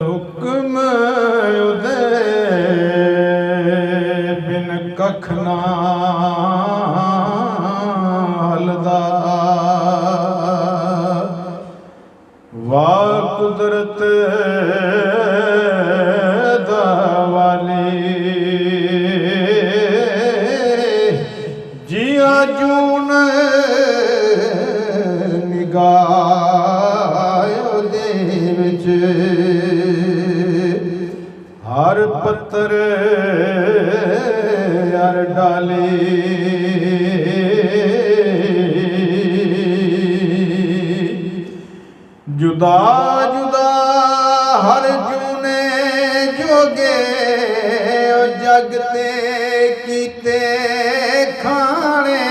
ਹੁਕਮ ਉਦੇ ਬਿਨ ਕਖ ਨਾ ਹਲਦਾ। ਵਾਹ ਕੁਦਰਤ ਦਾ ਵਾਲੀ ਜੀਆ ਜੂਨ ਨਿਗਾਹ ਉਹਦੇ ਵਿੱਚ ਹਰ ਪੱਤਰ ਹਰ ਡਾਲੀ जुदा जुदा हर जूने जोगे जगते कीते खाने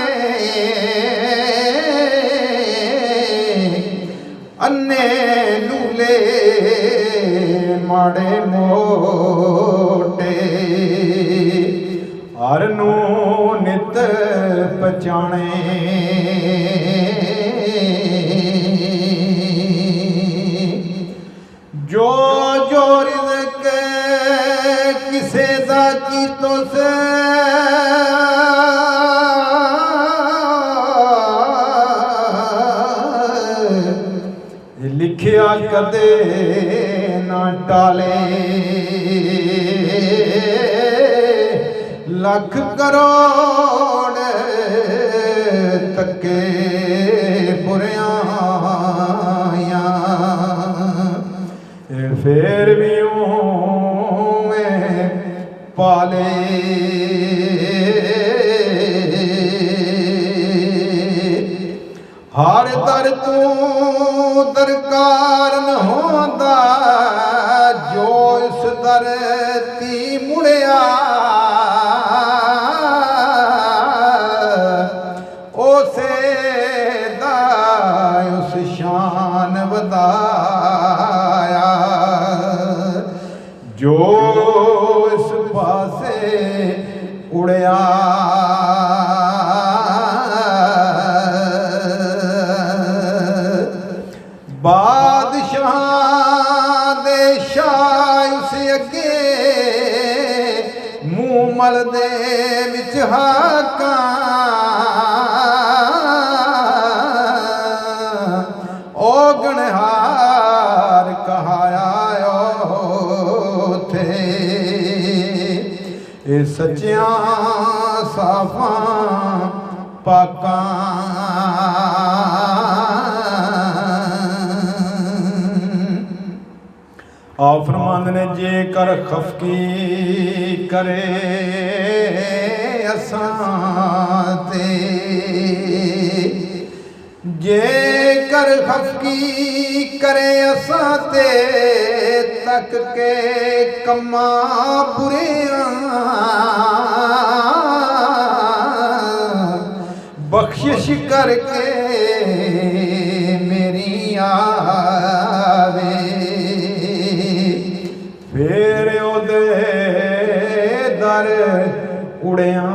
अन्ने लूले माड़े मोटे हर नू नित पहचाने। जो जो रिज़्क़ किसे दा कीतो से लिखिया कदे ना टाले। लख करोड़ तके बुरियां फिर भी में पाले। हर दर तू दरकार न होंदा जो इस दर ती मुड़िया उसे दा उस शान वधाया। जो इस पासे उड़िया बादशाह दे शाह उस अगे मूंह मलदे विच हाकां ओ गणहार कहाया ए सच्चियां साफां पाकां। आप फरमांदे ने जे कर खफकी करे असां ते जे कर खफकी करे असां ते तक के कम्मा बुरियां बख्शिश करके मेरी आवे। फिर ओदे दर उड़िया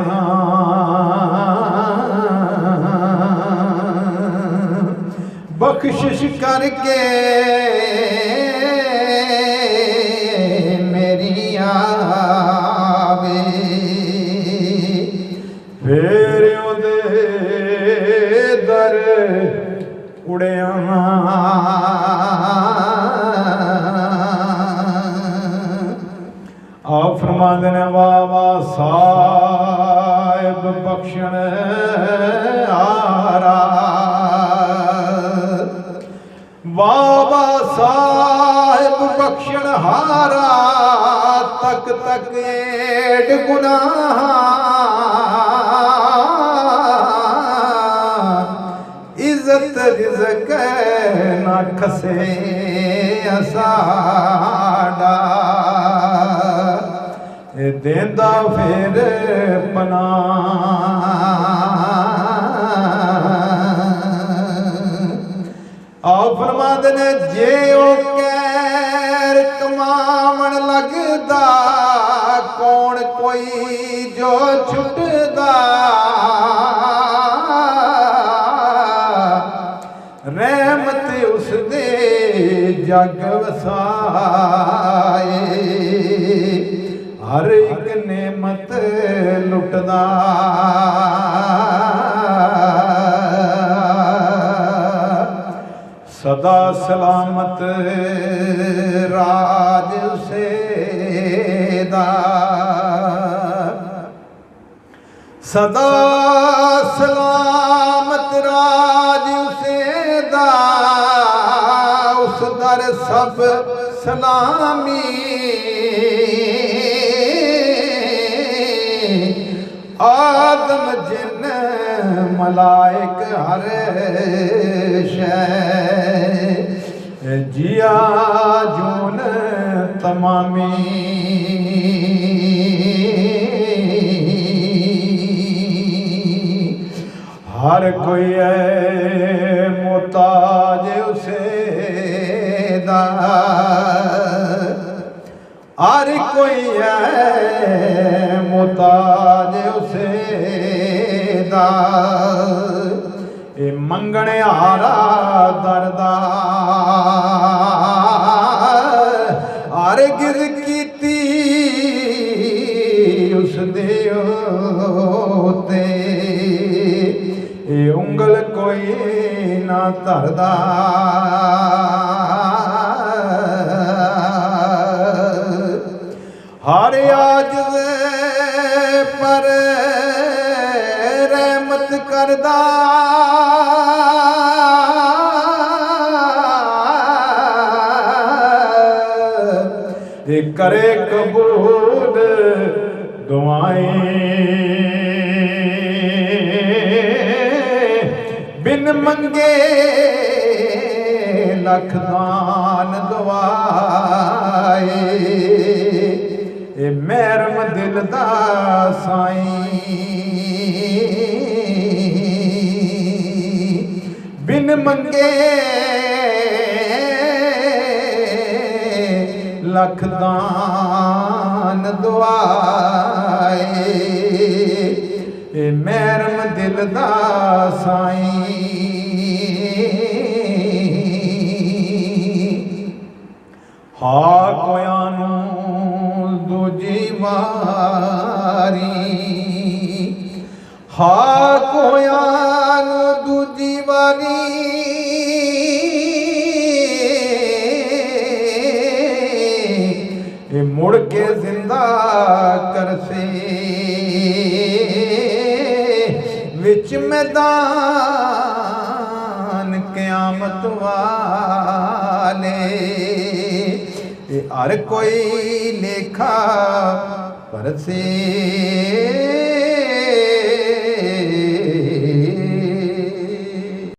बख्शिश करके मेरी आवे। फिर ओदे दर उड़िया आप फरमांदे ने वाह वाह साहिब बख्शण आरा। वाह वाह साहिब बख्शण हारा तक तक एड गुनाह इज्जत रिज़्क़ ना खसे असाडा। देंदा फिर पनाह आओ फरमांदे ने जे ओ कैर कमावण लगदा कौन कोई जो छुटदा। रहमत उस दे जग वसा ਕਰਦਾ ਸਦਾ ਸਲਾਮਤ ਰਾਜ ਉਸੇ ਦਾ ਸਦਾ ਸਲਾਮਤ ਰਾਜ ਉਸੇ ਦਾ ਉਸ ਦਰ ਸਭ ਸਲਾਮੀ ਆਦਮ ਜਿਨ ਮਲਾਇਕ ਹਰ ਸ਼ੈ ਜਿਆ ਜੂਨ ਤਮਾਮੀ हर कोई है मोहताज उसे दा हर कोई है मोहताज उसे दा ए मंगने हारा दरदा हर गिर कीती उस दे उत्ते ਉਂਗਲ ਕੋਈ ਨਾ ਧਰਦਾ ਹਰ ਆਜਜ਼ ਪਰ ਰਹਿਮਤ ਕਰਦਾ ਇਹ ਕਰੇ ਕਬੂਲ ਦੁਆਏਂ बिन मंगे लख दान दवाए ए महरम दिल दा साईं बिन मंगे लख दान दवाए ए महरम दिल दा साईं हा कोया नूं दूजी वारी हा कोया नूं दूजी वारी ए मुड़ के जिंदा करसे विच मैदान क़यामत वाले हर कोई लेखा परसे